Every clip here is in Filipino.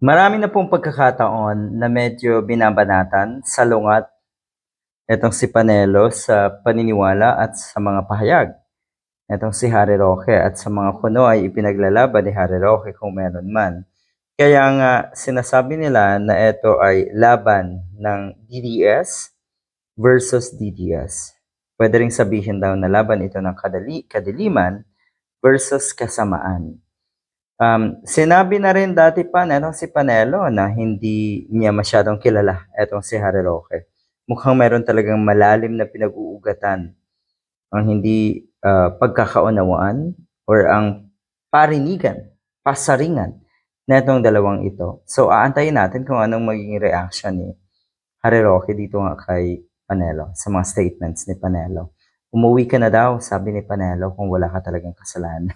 Marami na pong pagkakataon na medyo binabanatan, salungat itong si Panelo sa paniniwala at sa mga pahayag. Itong si Harry Roque at sa mga kuno ay ipinaglalaban ni Harry Roque kung meron man. Kaya nga sinasabi nila na ito ay laban ng DDS versus DDS. Pwede ring sabihin daw na laban ito ng kadiliman versus kasamaan. Sinabi na rin dati pa na si Panelo na hindi niya masyadong kilala etong si Harry Roque. Mukhang meron talagang malalim na pinag-uugatan ang hindi pagkakaunawaan or ang parinigan, pasaringan na itong dalawang ito. So aantayin natin kung anong magiging reaction ni Harry Roque dito nga kay Panelo sa mga statements ni Panelo. Umuwi ka na daw, sabi ni Panelo, kung wala ka talagang kasalanan.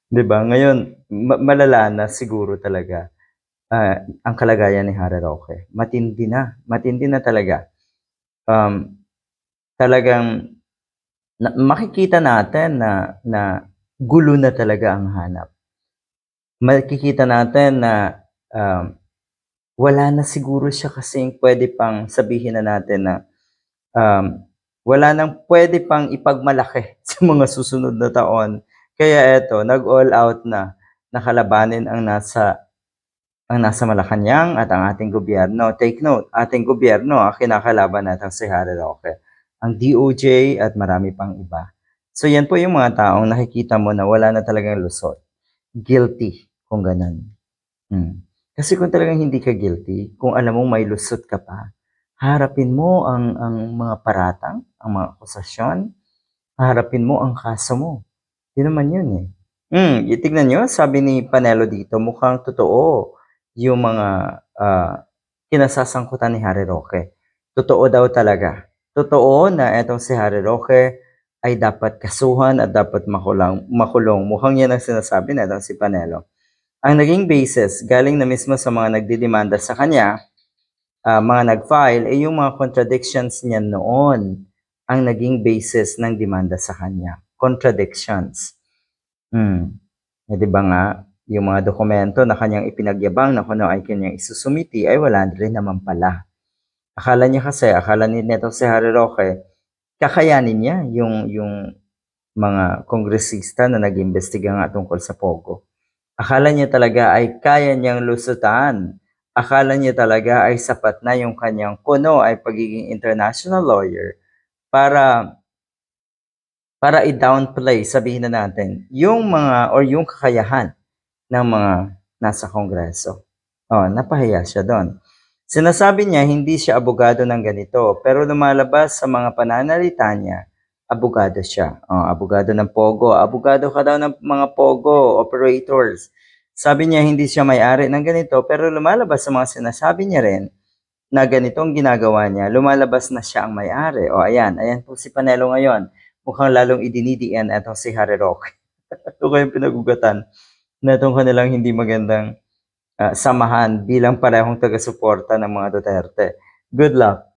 'Di ba? Ngayon, malala na siguro talaga ang kalagayan ni Harry Roque. Matindi na talaga. Talagang makikita natin na gulo na talaga ang hanap. Makikita natin na wala na siguro siya kasing pwede pang sabihin na natin na wala nang pwede pang ipagmalaki sa mga susunod na taon. Kaya eto, nag-all out na nakalabanin ang nasa Malacanang at ang ating gobyerno. Take note, ating gobyerno ang kinakalaban natin si Harry Roque, ang DOJ at marami pang iba. So yan po yung mga taong nakikita mo na wala na talagang lusot. Guilty kung ganun. Kasi kung talagang hindi ka guilty, kung alam mong may lusot ka pa, harapin mo ang mga paratang, ang mga akusasyon, harapin mo ang kaso mo. Yun naman yun eh. Itignan nyo, sabi ni Panelo dito, mukhang totoo yung mga kinasasangkutan ni Harry Roque. Totoo daw talaga. Totoo na etong si Harry Roque ay dapat kasuhan at dapat makulong. Mukhang yan ang sinasabi na etong si Panelo. Ang naging basis, galing na mismo sa mga nagdidemanda sa kanya, mga nag-file, ay yung mga contradictions niya noon ang naging basis ng demanda sa kanya. Contradictions. Di ba nga, yung mga dokumento na kanyang ipinagyabang na kuno ay kanyang isusumiti ay wala rin naman pala. Akala ni Neto si Harry Roque, kakayanin niya yung mga kongresista na nag-imbestiga nga tungkol sa Pogo. Akala niya talaga ay kaya niyang lusutan. Akala niya talaga ay sapat na yung kanyang kuno ay pagiging international lawyer para i-downplay, sabihin na natin, yung mga or yung kakayahan ng mga nasa Kongreso. Napahiya siya doon. Sinasabi niya hindi siya abogado ng ganito, pero lumalabas sa mga pananalita niya, abogado siya. Abogado ng Pogo. Abogado ka daw ng mga Pogo operators. Sabi niya hindi siya may-ari ng ganito, pero lumalabas sa mga sinasabi niya rin na ganitong ginagawa niya, lumalabas na siya ang may-ari. Ayan po si Panelo ngayon. Mukhang lalong idinidiin itong si Harry Roque. Ito kayong pinagugatan na itong kanilang hindi magandang samahan bilang parehong taga-suporta ng mga Duterte. Good luck.